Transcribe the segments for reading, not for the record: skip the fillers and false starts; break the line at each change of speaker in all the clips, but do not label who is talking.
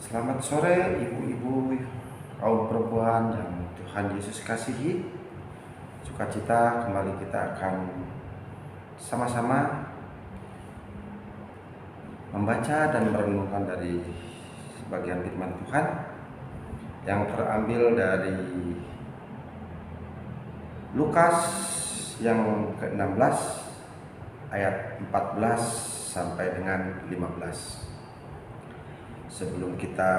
Selamat sore ibu-ibu, kaum perempuan yang Tuhan Yesus kasihi. Sukacita kembali kita akan sama-sama membaca dan merenungkan dari sebagian firman Tuhan yang terambil dari Lukas yang ke-16 ayat 14 sampai dengan 15. Sebelum kita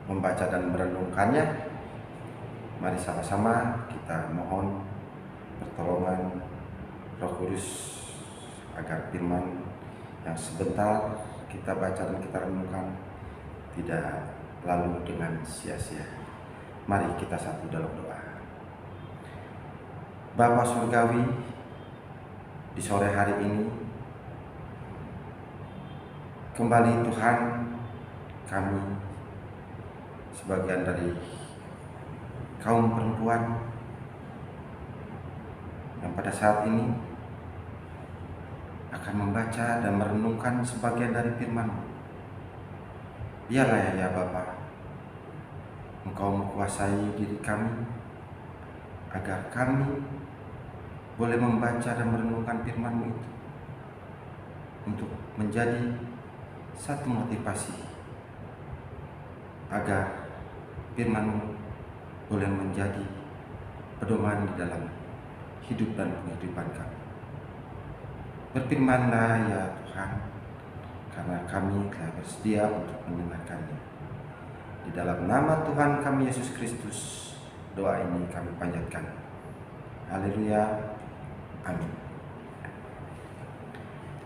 membaca dan merenungkannya, mari sama-sama kita mohon pertolongan Roh Kudus agar firman yang sebentar kita baca dan kita renungkan tidak lalu dengan sia-sia. Mari kita satu dalam doa. Bapa Surgawi, di sore hari ini kembali Tuhan, kami sebagian dari kaum perempuan yang pada saat ini akan membaca dan merenungkan sebagian dari firman-Mu. Biarlah ya Bapa, Engkau menguasai diri kami agar kami boleh membaca dan merenungkan firman-Mu itu untuk menjadi satu motivasi agar firman-Mu boleh menjadi pedoman di dalam hidup dan penghidupan kami. Berfirman-Lah ya Tuhan, karena kami telah bersedia untuk mendengarkannya. Di dalam nama Tuhan kami Yesus Kristus, doa ini kami panjatkan. Haleluya, amin.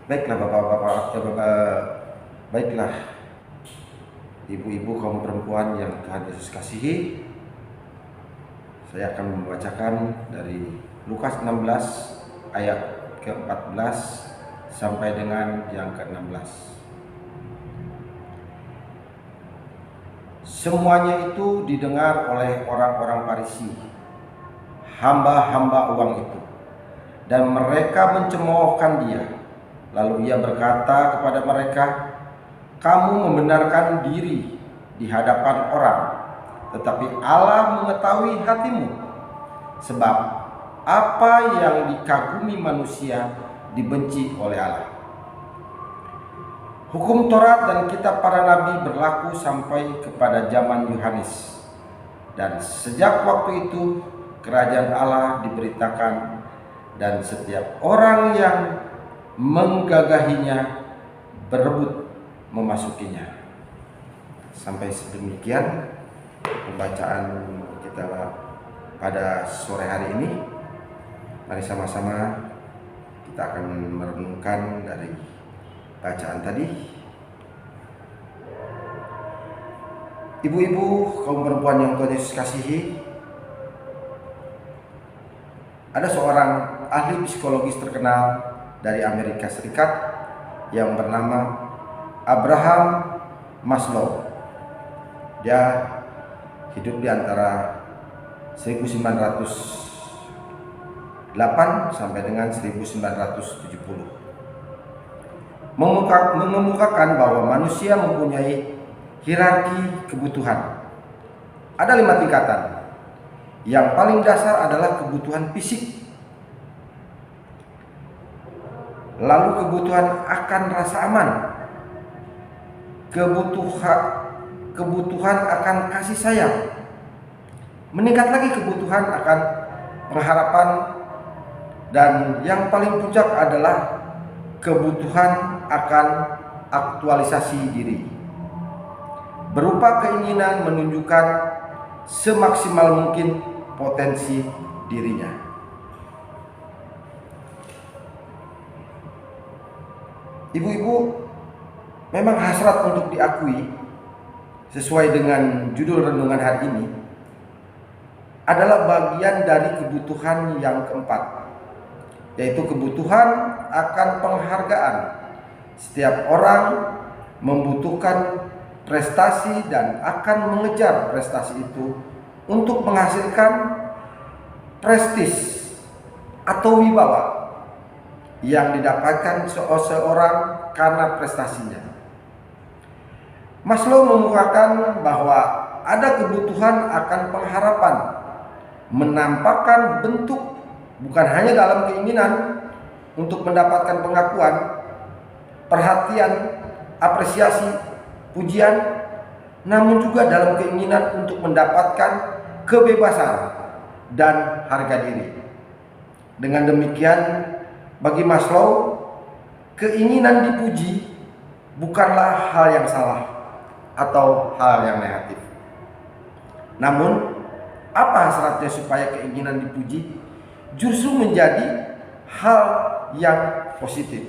Baiklah baiklah ibu-ibu kaum perempuan yang Tuhan Yesus kasihi, saya akan membacakan dari Lukas 16 ayat ke-14 sampai dengan yang ke-16. Semuanya itu didengar oleh orang-orang Farisi, hamba-hamba uang itu, dan mereka mencemoohkan dia. Lalu ia berkata kepada mereka, "Kamu membenarkan diri di hadapan orang, tetapi Allah mengetahui hatimu. Sebab apa yang dikagumi manusia dibenci oleh Allah. Hukum Taurat dan kitab para nabi berlaku sampai kepada zaman Yohanes. Dan sejak waktu itu kerajaan Allah diberitakan, dan setiap orang yang menggagahinya berebut memasukinya." Sampai sedemikian pembacaan kita pada sore hari ini. Mari sama-sama kita akan merenungkan dari bacaan tadi. Ibu-ibu kaum perempuan yang Tuhan Yesus kasihi, ada seorang ahli psikologis terkenal dari Amerika Serikat yang bernama Abraham Maslow. Dia hidup di antara 1908 sampai dengan 1970. Mengemukakan bahwa manusia mempunyai hierarki kebutuhan. Ada 5 tingkatan. Yang paling dasar adalah kebutuhan fisik. Lalu kebutuhan akan rasa aman. Kebutuhan akan kasih sayang. Meningkat lagi kebutuhan akan pengharapan, dan yang paling puncak adalah kebutuhan akan aktualisasi diri, berupa keinginan menunjukkan semaksimal mungkin potensi dirinya. Ibu-ibu, memang hasrat untuk diakui sesuai dengan judul renungan hari ini adalah bagian dari kebutuhan yang keempat, yaitu kebutuhan akan penghargaan. Setiap orang membutuhkan prestasi dan akan mengejar prestasi itu untuk menghasilkan prestis atau wibawa yang didapatkan seseorang karena prestasinya. Maslow menguatkan bahwa ada kebutuhan akan pengharapan, menampakkan bentuk bukan hanya dalam keinginan untuk mendapatkan pengakuan, perhatian, apresiasi, pujian, namun juga dalam keinginan untuk mendapatkan kebebasan dan harga diri. Dengan demikian, bagi Maslow, keinginan dipuji bukanlah hal yang salah atau hal yang negatif. Namun, apa hasratnya supaya keinginan dipuji justru menjadi hal yang positif?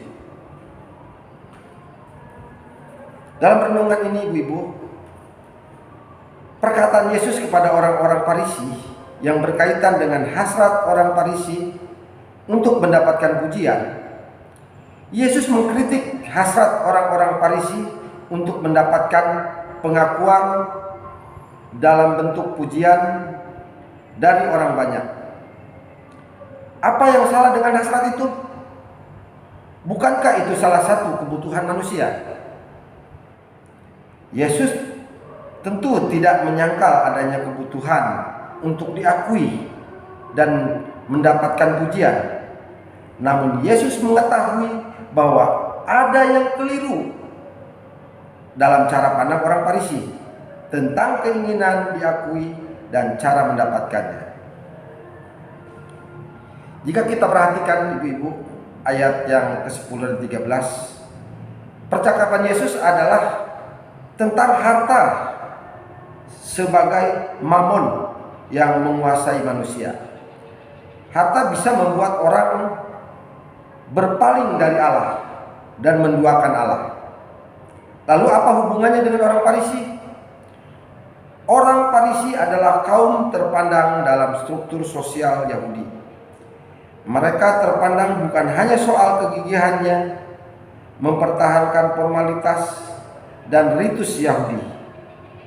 Dalam renungan ini, Ibu-ibu, perkataan Yesus kepada orang-orang Farisi yang berkaitan dengan hasrat orang Farisi untuk mendapatkan pujian, Yesus mengkritik hasrat orang-orang Farisi untuk mendapatkan pengakuan dalam bentuk pujian dari orang banyak. Apa yang salah dengan hasrat itu? Bukankah itu salah satu kebutuhan manusia? Yesus tentu tidak menyangkal adanya kebutuhan untuk diakui dan mendapatkan pujian. Namun Yesus mengetahui bahwa ada yang keliru dalam cara pandang orang Farisi tentang keinginan diakui dan cara mendapatkannya. Jika kita perhatikan, Ibu-ibu, ayat yang ke-10 dan 13, percakapan Yesus adalah tentang harta sebagai mamon yang menguasai manusia. Harta bisa membuat orang berpaling dari Allah dan menduakan Allah. Lalu apa hubungannya dengan orang Farisi? Orang Farisi adalah kaum terpandang dalam struktur sosial Yahudi. Mereka terpandang bukan hanya soal kegigihannya mempertahankan formalitas dan ritus Yahudi,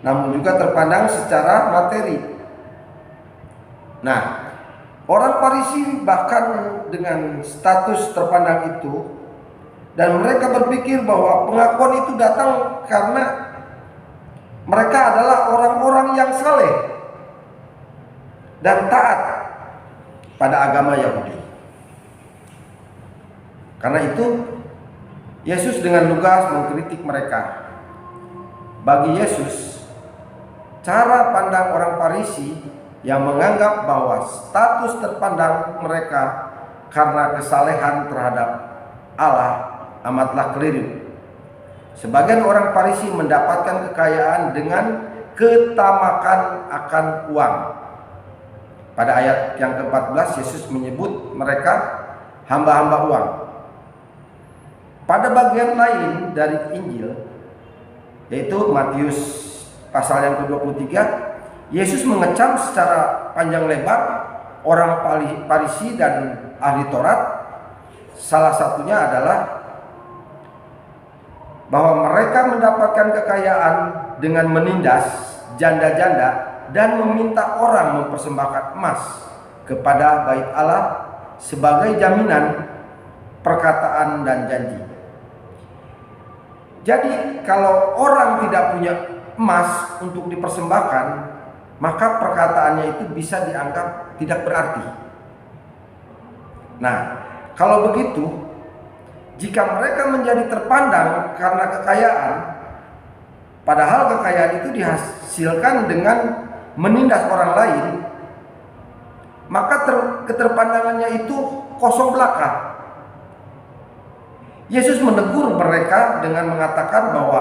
namun juga terpandang secara materi. Nah, orang Farisi bahkan dengan status terpandang itu, dan mereka berpikir bahwa pengakuan itu datang karena mereka adalah orang-orang yang saleh dan taat pada agama Yahudi. Karena itu Yesus dengan lugas mengkritik mereka. Bagi Yesus, cara pandang orang Farisi yang menganggap bahwa status terpandang mereka karena kesalehan terhadap Allah amatlah keliru. Sebagian orang Farisi mendapatkan kekayaan dengan ketamakan akan uang. Pada ayat yang ke-14 Yesus menyebut mereka hamba-hamba uang. Pada bagian lain dari Injil, yaitu Matius pasal yang ke-23, Yesus mengecam secara panjang lebar orang Farisi dan ahli Taurat. Salah satunya adalah bahwa mereka mendapatkan kekayaan dengan menindas janda-janda dan meminta orang mempersembahkan emas kepada bait Allah sebagai jaminan perkataan dan janji. Jadi kalau orang tidak punya emas untuk dipersembahkan, maka perkataannya itu bisa dianggap tidak berarti. Nah, kalau begitu, jika mereka menjadi terpandang karena kekayaan, padahal kekayaan itu dihasilkan dengan menindas orang lain, maka keterpandangannya itu kosong belaka. Yesus menegur mereka dengan mengatakan bahwa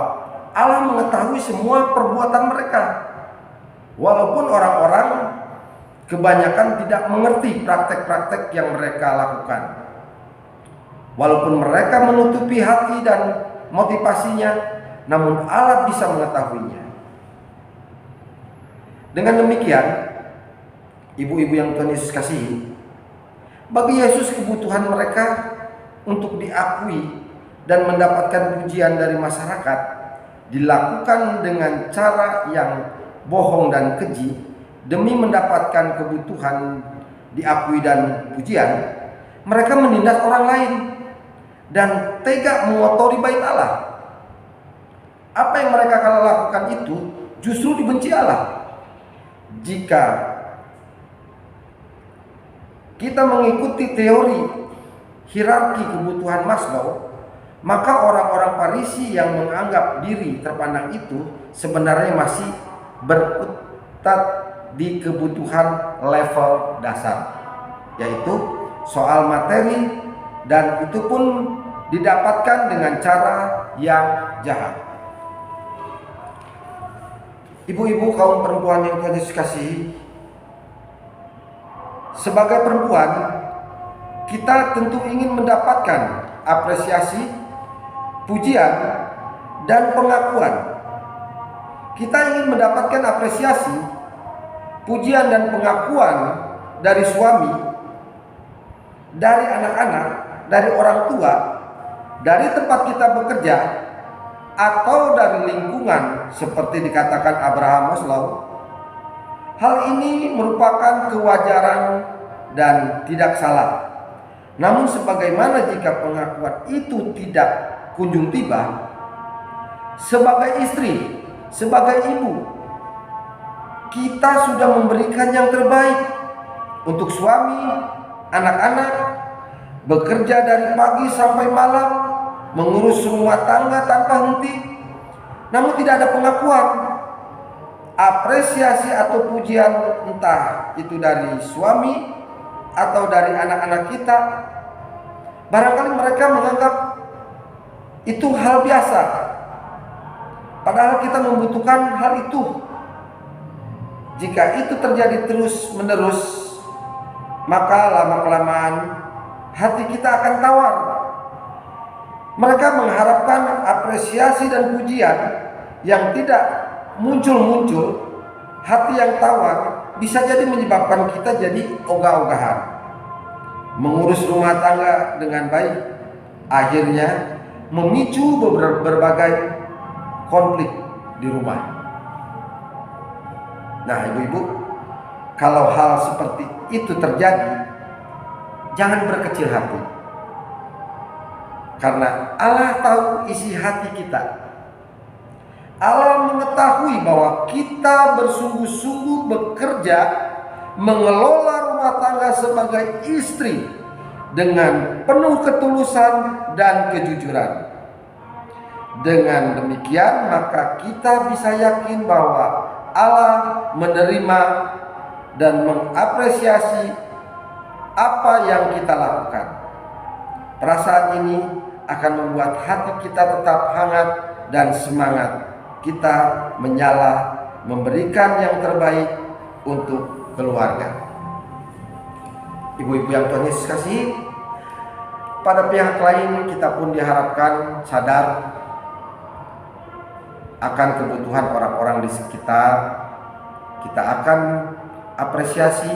Allah mengetahui semua perbuatan mereka. Walaupun orang-orang kebanyakan tidak mengerti praktek-praktek yang mereka lakukan. Walaupun mereka menutupi hati dan motivasinya, namun Allah bisa mengetahuinya. Dengan demikian, ibu-ibu yang Tuhan Yesus kasihi, bagi Yesus kebutuhan mereka untuk diakui dan mendapatkan pujian dari masyarakat dilakukan dengan cara yang bohong dan keji demi mendapatkan kebutuhan diakui dan pujian. Mereka menindas orang lain dan tega mengotori bait Allah. Apa yang mereka kalau lakukan itu justru dibenci Allah. Jika kita mengikuti teori hierarki kebutuhan Maslow, maka orang-orang Farisi yang menganggap diri terpandang itu sebenarnya masih berkutat di kebutuhan level dasar, yaitu soal materi, dan itu pun didapatkan dengan cara yang jahat. Ibu-ibu kaum perempuan yang Tuhan Yesus kasihi, sebagai perempuan kita tentu ingin mendapatkan apresiasi, pujian, dan pengakuan. Kita ingin mendapatkan apresiasi, pujian, dan pengakuan dari suami, dari anak-anak, dari orang tua, dari tempat kita bekerja, atau dari lingkungan seperti dikatakan Abraham Maslow. Hal ini merupakan kewajaran dan tidak salah. Namun sebagaimana jika pengakuan itu tidak kunjung tiba, sebagai istri, sebagai ibu, kita sudah memberikan yang terbaik untuk suami, anak-anak, bekerja dari pagi sampai malam, mengurus rumah tangga tanpa henti, namun tidak ada pengakuan, apresiasi atau pujian, entah itu dari suami atau dari anak-anak kita. Barangkali mereka menganggap itu hal biasa, padahal kita membutuhkan hal itu. Jika itu terjadi terus menerus, maka lama-kelamaan hati kita akan tawar. Mereka mengharapkan apresiasi dan pujian yang tidak muncul-muncul. Hati yang tawar bisa jadi menyebabkan kita jadi ogah-ogahan, mengurus rumah tangga dengan baik, akhirnya memicu berbagai konflik di rumah. Nah, ibu-ibu, kalau hal seperti itu terjadi, jangan berkecil hati. Karena Allah tahu isi hati kita. Allah mengetahui bahwa kita bersungguh-sungguh bekerja mengelola rumah tangga sebagai istri dengan penuh ketulusan dan kejujuran. Dengan demikian, maka kita bisa yakin bahwa Allah menerima dan mengapresiasi apa yang kita lakukan. Perasaan ini akan membuat hati kita tetap hangat dan semangat kita menyala memberikan yang terbaik untuk keluarga. Ibu-ibu yang Tuhan Yesus kasihi, pada pihak lain kita pun diharapkan sadar akan kebutuhan orang-orang di sekitar. Kita akan apresiasi,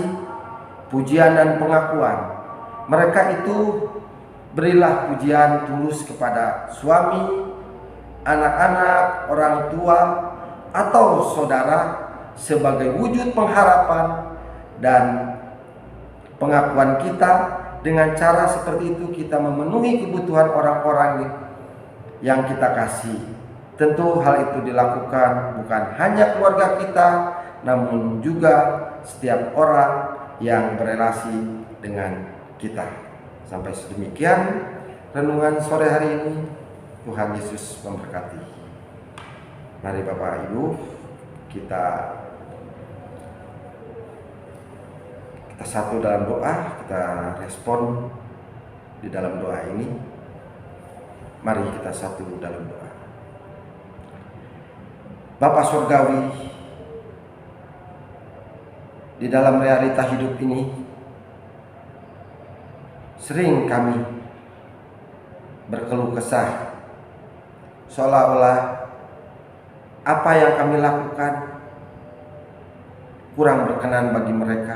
pujian, dan pengakuan. Mereka itu berilah pujian tulus kepada suami, anak-anak, orang tua, atau saudara sebagai wujud pengharapan dan pengakuan kita. Dengan cara seperti itu kita memenuhi kebutuhan orang-orang yang kita kasih. Tentu hal itu dilakukan bukan hanya keluarga kita, namun juga setiap orang yang berelasi dengan kita. Sampai sedemikian renungan sore hari ini. Tuhan Yesus memberkati. Mari Bapak Ibu, kita satu dalam doa, kita respon di dalam doa ini. Mari kita satu dalam doa. Bapa Surgawi, di dalam realita hidup ini sering kami berkeluh kesah, seolah-olah apa yang kami lakukan kurang berkenan bagi mereka.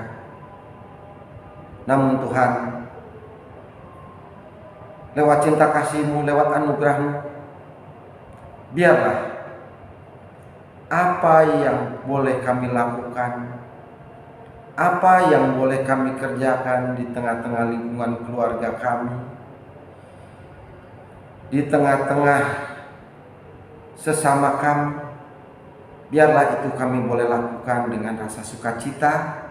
Namun Tuhan, lewat cinta kasih-Mu, lewat anugerah-Mu, biarlah apa yang boleh kami lakukan, apa yang boleh kami kerjakan di tengah-tengah lingkungan keluarga kami, di tengah-tengah sesama kami. Biarlah itu kami boleh lakukan dengan rasa sukacita,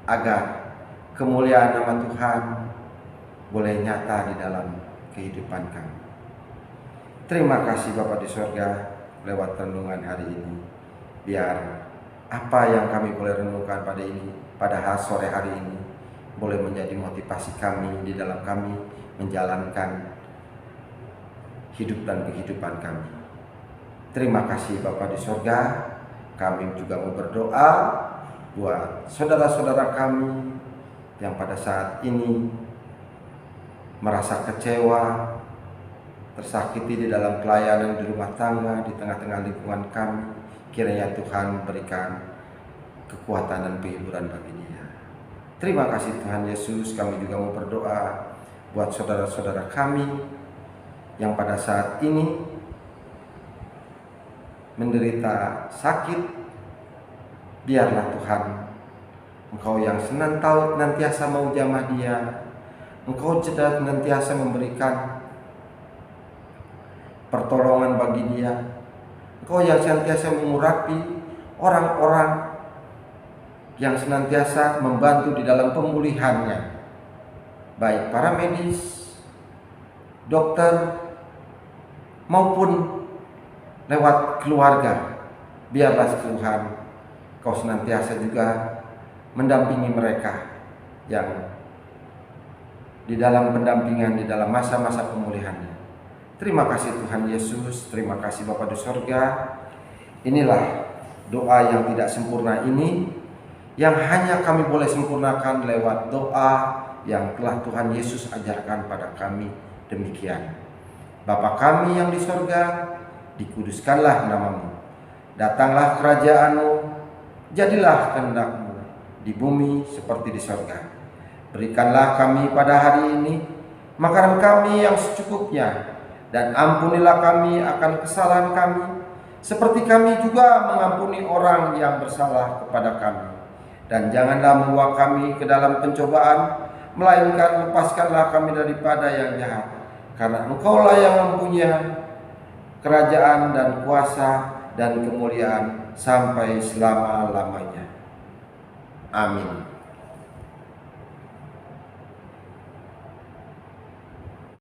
agar kemuliaan nama Tuhan boleh nyata di dalam kehidupan kami. Terima kasih Bapa di surga, lewat renungan hari ini. Biar apa yang kami boleh renungkan pada sore hari ini boleh menjadi motivasi kami di dalam kami menjalankan hidup dan kehidupan kami. Terima kasih Bapa di surga. Kami juga mau berdoa buat saudara-saudara kami yang pada saat ini merasa kecewa, tersakiti di dalam pelayanan di rumah tangga, di tengah-tengah lingkungan kami. Kiranya Tuhan berikan kekuatan dan penghiburan bagi dia. Terima kasih Tuhan Yesus. Kami juga mau berdoa buat saudara-saudara kami yang pada saat ini menderita sakit. Biarlah Tuhan, Engkau yang senantiasa mau jamah dia, Engkau senantiasa memberikan pertolongan bagi dia. Engkau yang senantiasa mengurapi orang-orang yang senantiasa membantu di dalam pemulihannya, baik para medis, dokter, maupun lewat keluarga. Biarlah Tuhan, Kau senantiasa juga mendampingi mereka yang di dalam pendampingan, di dalam masa-masa pemulihannya. Terima kasih Tuhan Yesus, terima kasih Bapa di surga. Inilah doa yang tidak sempurna ini, yang hanya kami boleh sempurnakan lewat doa yang telah Tuhan Yesus ajarkan pada kami. Demikian. Bapa kami yang di surga, dikuduskanlah namamu. Datanglah kerajaan-Mu, jadilah kehendak-Mu di bumi seperti di surga. Berikanlah kami pada hari ini makanan kami yang secukupnya, dan ampunilah kami akan kesalahan kami, seperti kami juga mengampuni orang yang bersalah kepada kami. Dan janganlah membawa kami ke dalam pencobaan, melainkan lepaskanlah kami daripada yang jahat. Karena Engkaulah yang mempunyai kerajaan dan kuasa dan kemuliaan sampai selama-lamanya. Amin.